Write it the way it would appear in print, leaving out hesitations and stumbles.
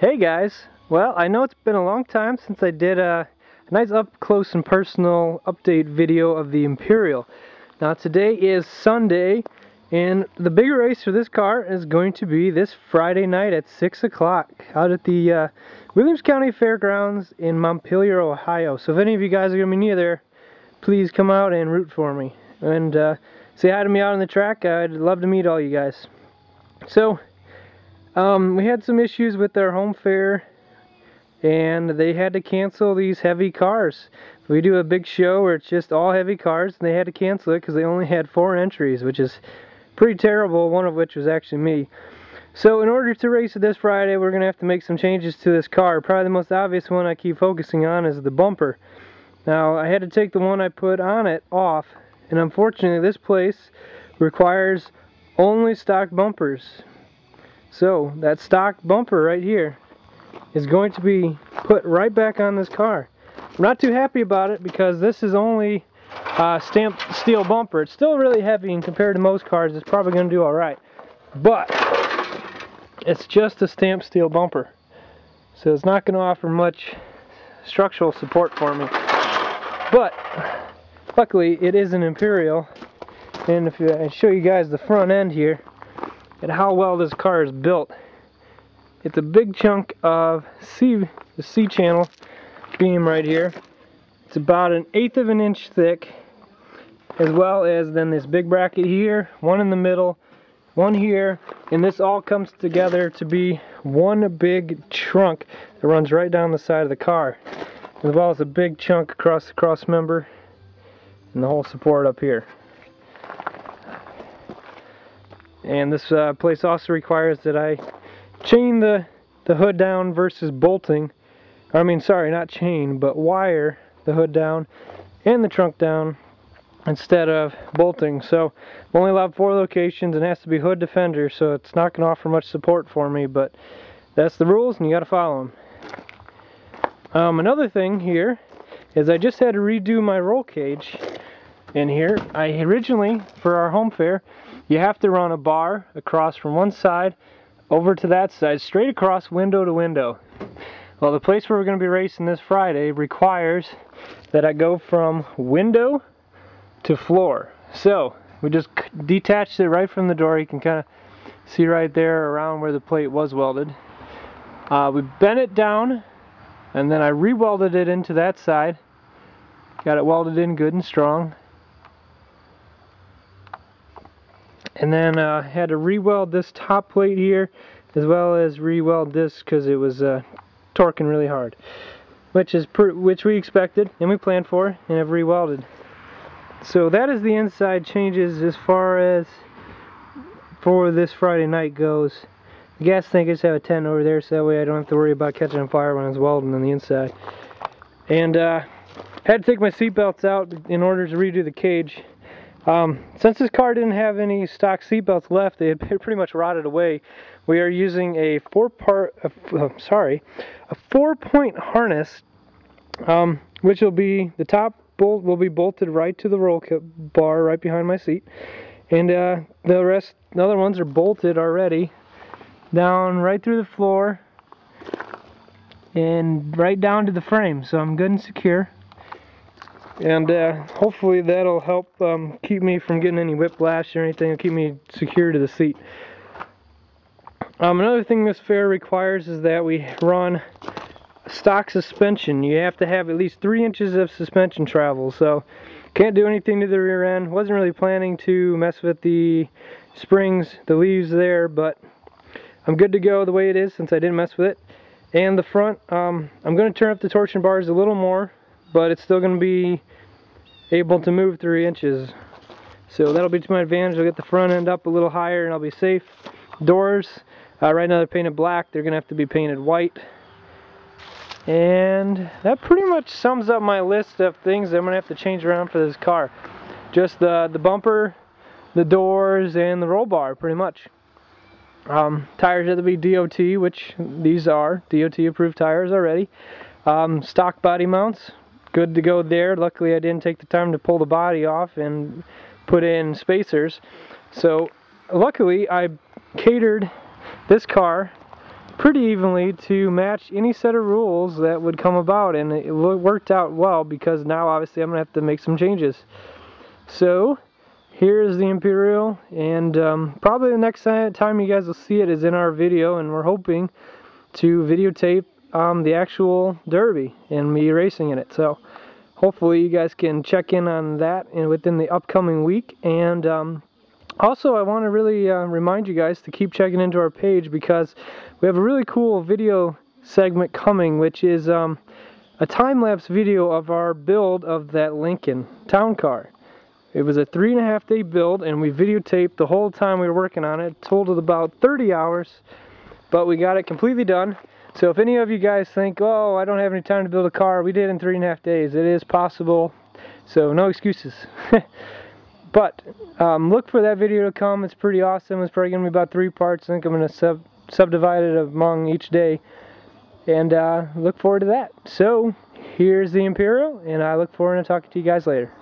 Hey guys, well, I know it's been a long time since I did a nice up close and personal update video of the Imperial. Now today is Sunday, and the big race for this car is going to be this Friday night at 6 o'clock out at the Williams County Fairgrounds in Montpelier, Ohio. So if any of you guys are going to be near there, please come out and root for me. And say hi to me out on the track. I'd love to meet all you guys. So, we had some issues with our home fair, and they had to cancel these heavy cars. We do a big show where it's just all heavy cars, and they had to cancel it because they only had 4 entries, which is pretty terrible, one of which was actually me. So in order to race it this Friday, we're going to have to make some changes to this car. Probably the most obvious one I keep focusing on is the bumper. Now, I had to take the one I put on it off, and unfortunately this place requires only stock bumpers. So that stock bumper right here is going to be put right back on this car. I'm not too happy about it because this is only stamped steel bumper. It's still really heavy, and compared to most cars it's probably going to do alright. But it's just a stamped steel bumper, so it's not going to offer much structural support for me. But luckily it is an Imperial, and if I show you guys the front end here and how well this car is built, it's a big chunk of the C-channel beam right here. It's about 1/8 of an inch thick, as well as then this big bracket here, one in the middle, one here, and this all comes together to be one big trunk that runs right down the side of the car, as well as a big chunk across the cross member and the whole support up here. And this place also requires that I chain the hood down versus bolting. I mean, sorry, not chain, but wire the hood down and the trunk down instead of bolting. So I'm only allowed 4 locations, and it has to be hood defender, so it's not going to offer much support for me, but that's the rules and you got to follow them. Another thing here is I just had to redo my roll cage in here. I originally, for our home fair, you have to run a bar across from one side over to that side, straight across, window to window. Well, the place where we're going to be racing this Friday requires that I go from window to floor. So we just detached it right from the door. You can kind of see right there around where the plate was welded. We bent it down, and then I re-welded it into that side. Got it welded in good and strong. And then I had to re-weld this top plate here, as well as re-weld this because it was torquing really hard, which we expected and we planned for and have re-welded. So that is the inside changes as far as for this Friday night goes. The gas tank, I just have a tent over there, so that way I don't have to worry about catching on fire when I was welding on the inside. And I had to take my seat belts out in order to redo the cage. Since this car didn't have any stock seat belts left, they had pretty much rotted away. We are using a 4-point harness, which will be, the top bolt will be bolted right to the roll bar right behind my seat, and the other ones are bolted already down right through the floor and right down to the frame, so I'm good and secure. And hopefully that'll help keep me from getting any whiplash or anything. It'll keep me secure to the seat. Another thing this fair requires is that we run stock suspension. You have to have at least 3 inches of suspension travel, so can't do anything to the rear end. Wasn't really planning to mess with the springs, the leaves there, but I'm good to go the way it is since I didn't mess with it. And the front, I'm going to turn up the torsion bars a little more, but it's still going to be able to move 3 inches. So that'll be to my advantage. I'll get the front end up a little higher and I'll be safe. Doors, right now they're painted black. They're going to have to be painted white. And that pretty much sums up my list of things that I'm going to have to change around for this car. Just the bumper, the doors, and the roll bar, pretty much. Tires have to be DOT, which these are DOT approved tires already. Stock body mounts, good to go there. Luckily I didn't take the time to pull the body off and put in spacers. So luckily I catered this car pretty evenly to match any set of rules that would come about, and it worked out well because now obviously I'm going to have to make some changes. So here's the Imperial, and probably the next time you guys will see it is in our video, and we're hoping to videotape the actual Derby and me racing in it. So hopefully you guys can check in on that within the upcoming week. And also I want to really remind you guys to keep checking into our page, because we have a really cool video segment coming, which is a time-lapse video of our build of that Lincoln Town Car. It was a 3.5-day build, and we videotaped the whole time we were working on it. It totaled about 30 hours, but we got it completely done. So if any of you guys think, oh, I don't have any time to build a car, we did it in 3.5 days. It is possible, so no excuses. But look for that video to come. It's pretty awesome. It's probably going to be about 3 parts. I think I'm going to subdivide it among each day, and look forward to that. So here's the Imperial, and I look forward to talking to you guys later.